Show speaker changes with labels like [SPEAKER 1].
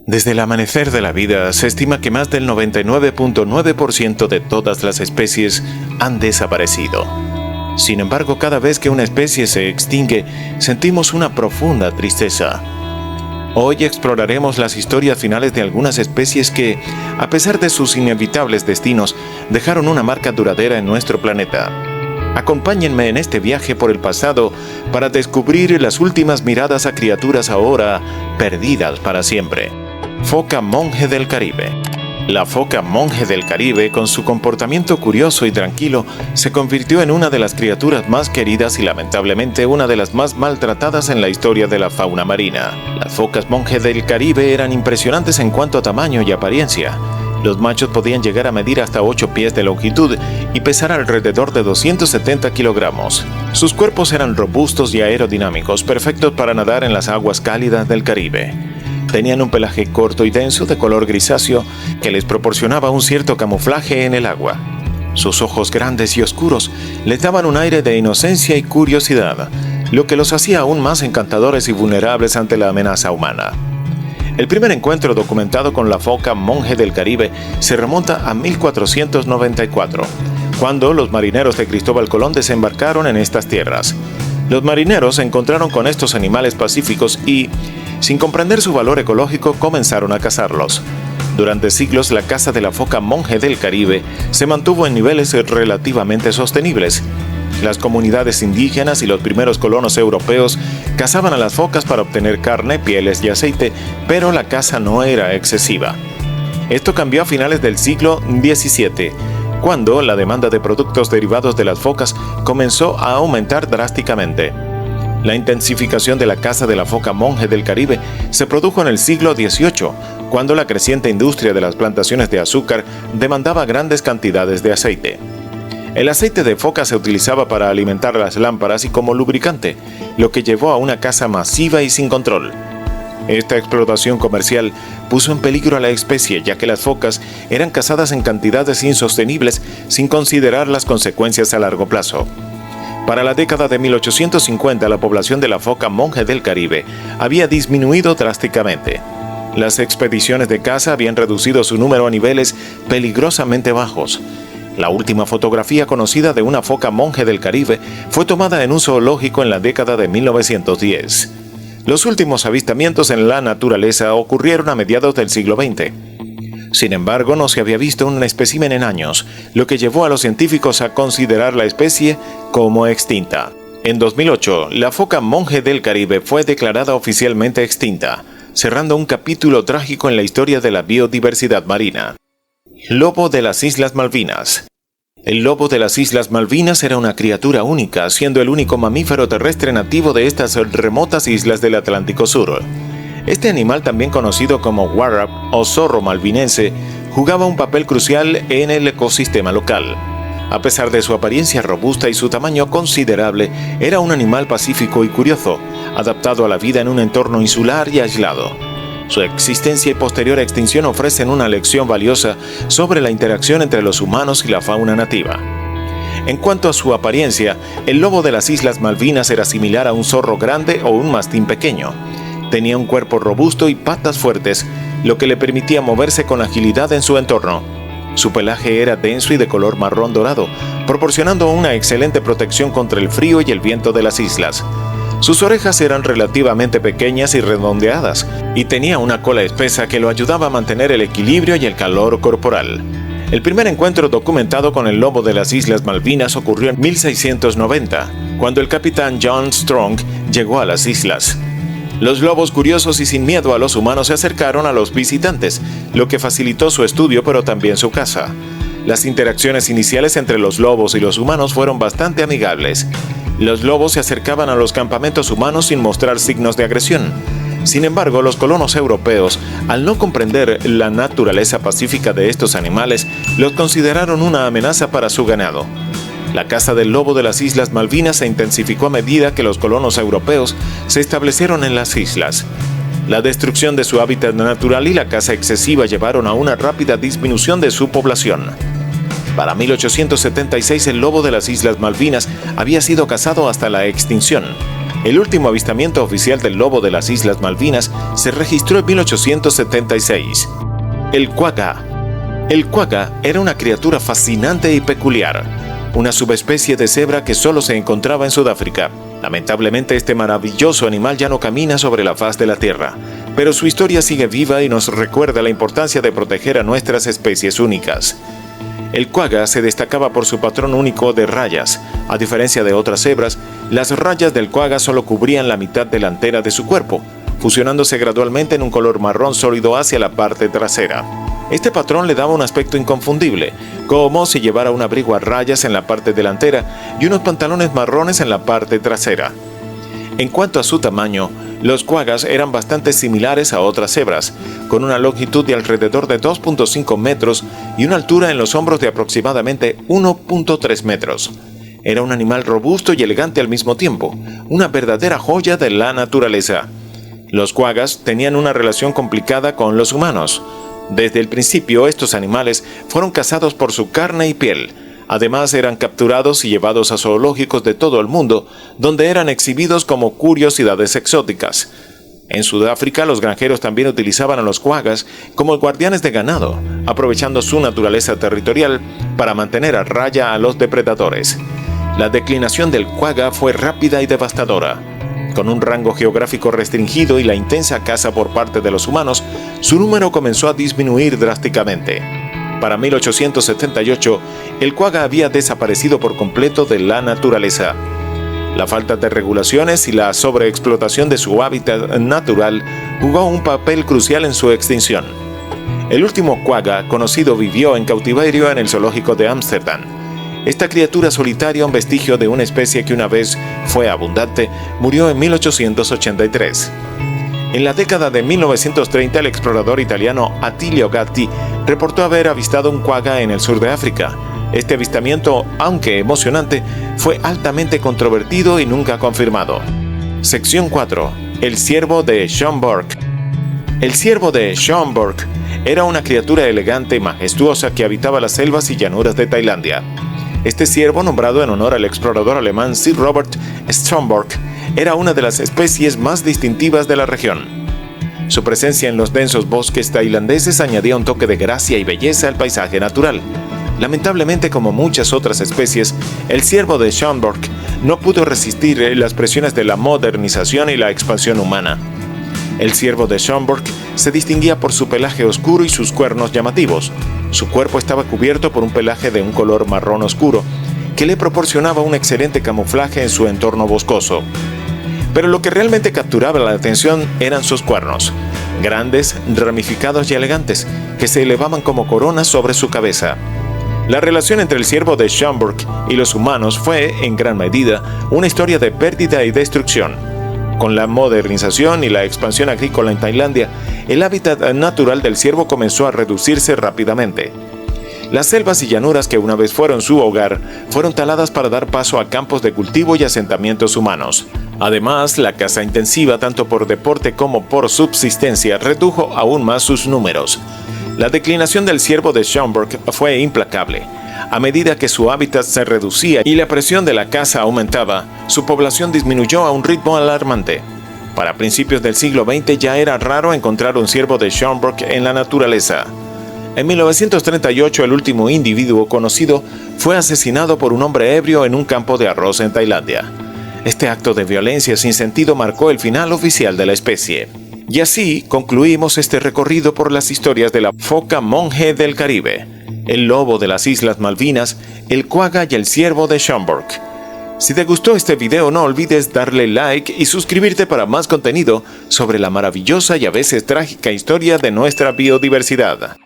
[SPEAKER 1] Desde el amanecer de la vida, se estima que más del 99.9% de todas las especies han desaparecido. Sin embargo, cada vez que una especie se extingue, sentimos una profunda tristeza. Hoy exploraremos las historias finales de algunas especies que, a pesar de sus inevitables destinos, dejaron una marca duradera en nuestro planeta. Acompáñenme en este viaje por el pasado para descubrir las últimas miradas a criaturas ahora perdidas para siempre. Foca monje del Caribe. La foca monje del Caribe, con su comportamiento curioso y tranquilo, se convirtió en una de las criaturas más queridas y lamentablemente una de las más maltratadas en la historia de la fauna marina. Las focas monje del Caribe eran impresionantes en cuanto a tamaño y apariencia. Los machos podían llegar a medir hasta 8 pies de longitud y pesar alrededor de 270 kilogramos. Sus cuerpos eran robustos y aerodinámicos, perfectos para nadar en las aguas cálidas del Caribe. Tenían un pelaje corto y denso de color grisáceo que les proporcionaba un cierto camuflaje en el agua. Sus ojos grandes y oscuros les daban un aire de inocencia y curiosidad, lo que los hacía aún más encantadores y vulnerables ante la amenaza humana. El primer encuentro documentado con la foca monje del Caribe se remonta a 1494, cuando los marineros de Cristóbal Colón desembarcaron en estas tierras. Los marineros se encontraron con estos animales pacíficos y, sin comprender su valor ecológico, comenzaron a cazarlos. Durante siglos, la caza de la foca monje del Caribe se mantuvo en niveles relativamente sostenibles. Las comunidades indígenas y los primeros colonos europeos cazaban a las focas para obtener carne, pieles y aceite, pero la caza no era excesiva. Esto cambió a finales del siglo XVII, cuando la demanda de productos derivados de las focas comenzó a aumentar drásticamente. La intensificación de la caza de la foca monje del Caribe se produjo en el siglo XVIII, cuando la creciente industria de las plantaciones de azúcar demandaba grandes cantidades de aceite. El aceite de foca se utilizaba para alimentar las lámparas y como lubricante, lo que llevó a una caza masiva y sin control. Esta explotación comercial puso en peligro a la especie, ya que las focas eran cazadas en cantidades insostenibles sin considerar las consecuencias a largo plazo. Para la década de 1850, la población de la foca monje del Caribe había disminuido drásticamente. Las expediciones de caza habían reducido su número a niveles peligrosamente bajos. La última fotografía conocida de una foca monje del Caribe fue tomada en un zoológico en la década de 1910. Los últimos avistamientos en la naturaleza ocurrieron a mediados del siglo XX. Sin embargo, no se había visto un espécimen en años, lo que llevó a los científicos a considerar la especie como extinta. En 2008, la foca monje del Caribe fue declarada oficialmente extinta, cerrando un capítulo trágico en la historia de la biodiversidad marina. Lobo de las Islas Malvinas. El lobo de las Islas Malvinas era una criatura única, siendo el único mamífero terrestre nativo de estas remotas islas del Atlántico Sur. Este animal, también conocido como warrab o zorro malvinense, jugaba un papel crucial en el ecosistema local. A pesar de su apariencia robusta y su tamaño considerable, era un animal pacífico y curioso, adaptado a la vida en un entorno insular y aislado. Su existencia y posterior extinción ofrecen una lección valiosa sobre la interacción entre los humanos y la fauna nativa. En cuanto a su apariencia, el lobo de las Islas Malvinas era similar a un zorro grande o un mastín pequeño. Tenía un cuerpo robusto y patas fuertes, lo que le permitía moverse con agilidad en su entorno. Su pelaje era denso y de color marrón dorado, proporcionando una excelente protección contra el frío y el viento de las islas. Sus orejas eran relativamente pequeñas y redondeadas, y tenía una cola espesa que lo ayudaba a mantener el equilibrio y el calor corporal. El primer encuentro documentado con el lobo de las Islas Malvinas ocurrió en 1690, cuando el capitán John Strong llegó a las islas. Los lobos, curiosos y sin miedo a los humanos, se acercaron a los visitantes, lo que facilitó su estudio pero también su caza. Las interacciones iniciales entre los lobos y los humanos fueron bastante amigables. Los lobos se acercaban a los campamentos humanos sin mostrar signos de agresión. Sin embargo, los colonos europeos, al no comprender la naturaleza pacífica de estos animales, los consideraron una amenaza para su ganado. La caza del lobo de las Islas Malvinas se intensificó a medida que los colonos europeos se establecieron en las islas. La destrucción de su hábitat natural y la caza excesiva llevaron a una rápida disminución de su población. Para 1876, el lobo de las Islas Malvinas había sido cazado hasta la extinción. El último avistamiento oficial del lobo de las Islas Malvinas se registró en 1876. El quagga. El quagga era una criatura fascinante y peculiar, una subespecie de cebra que solo se encontraba en Sudáfrica. Lamentablemente, este maravilloso animal ya no camina sobre la faz de la Tierra, pero su historia sigue viva y nos recuerda la importancia de proteger a nuestras especies únicas. El quagga se destacaba por su patrón único de rayas. A diferencia de otras cebras, las rayas del quagga solo cubrían la mitad delantera de su cuerpo, fusionándose gradualmente en un color marrón sólido hacia la parte trasera. Este patrón le daba un aspecto inconfundible, como si llevara un abrigo a rayas en la parte delantera y unos pantalones marrones en la parte trasera. En cuanto a su tamaño, los quaggas eran bastante similares a otras cebras, con una longitud de alrededor de 2.5 metros y una altura en los hombros de aproximadamente 1.3 metros. Era un animal robusto y elegante al mismo tiempo, una verdadera joya de la naturaleza. Los quaggas tenían una relación complicada con los humanos. Desde el principio, estos animales fueron cazados por su carne y piel. Además, eran capturados y llevados a zoológicos de todo el mundo, donde eran exhibidos como curiosidades exóticas. En Sudáfrica, los granjeros también utilizaban a los quaggas como guardianes de ganado, aprovechando su naturaleza territorial para mantener a raya a los depredadores. La declinación del quagga fue rápida y devastadora. Con un rango geográfico restringido y la intensa caza por parte de los humanos, su número comenzó a disminuir drásticamente. Para 1878, el quagga había desaparecido por completo de la naturaleza. La falta de regulaciones y la sobreexplotación de su hábitat natural jugó un papel crucial en su extinción. El último quagga conocido vivió en cautiverio en el zoológico de Ámsterdam. Esta criatura solitaria, un vestigio de una especie que una vez fue abundante, murió en 1883. En la década de 1930, el explorador italiano Attilio Gatti reportó haber avistado un quagga en el sur de África. Este avistamiento, aunque emocionante, fue altamente controvertido y nunca confirmado. Sección 4. El ciervo de Schomburgk. El ciervo de Schomburgk era una criatura elegante y majestuosa que habitaba las selvas y llanuras de Tailandia. Este ciervo, nombrado en honor al explorador alemán Sir Robert Schomburgk, era una de las especies más distintivas de la región. Su presencia en los densos bosques tailandeses añadía un toque de gracia y belleza al paisaje natural. Lamentablemente, como muchas otras especies, el ciervo de Schomburgk no pudo resistir las presiones de la modernización y la expansión humana. El ciervo de Schomburgk se distinguía por su pelaje oscuro y sus cuernos llamativos. Su cuerpo estaba cubierto por un pelaje de un color marrón oscuro, que le proporcionaba un excelente camuflaje en su entorno boscoso. Pero lo que realmente capturaba la atención eran sus cuernos, grandes, ramificados y elegantes, que se elevaban como coronas sobre su cabeza. La relación entre el ciervo de Schomburgk y los humanos fue, en gran medida, una historia de pérdida y destrucción. Con la modernización y la expansión agrícola en Tailandia, el hábitat natural del ciervo comenzó a reducirse rápidamente. Las selvas y llanuras que una vez fueron su hogar, fueron taladas para dar paso a campos de cultivo y asentamientos humanos. Además, la caza intensiva, tanto por deporte como por subsistencia, redujo aún más sus números. La declinación del ciervo de Schomburgk fue implacable. A medida que su hábitat se reducía y la presión de la caza aumentaba, su población disminuyó a un ritmo alarmante. Para principios del siglo XX ya era raro encontrar un ciervo de Schomburgk en la naturaleza. En 1938, el último individuo conocido fue asesinado por un hombre ebrio en un campo de arroz en Tailandia. Este acto de violencia sin sentido marcó el final oficial de la especie. Y así concluimos este recorrido por las historias de la foca monje del Caribe, el lobo de las Islas Malvinas, el quagga y el ciervo de Schomburgk. Si te gustó este video, no olvides darle like y suscribirte para más contenido sobre la maravillosa y a veces trágica historia de nuestra biodiversidad.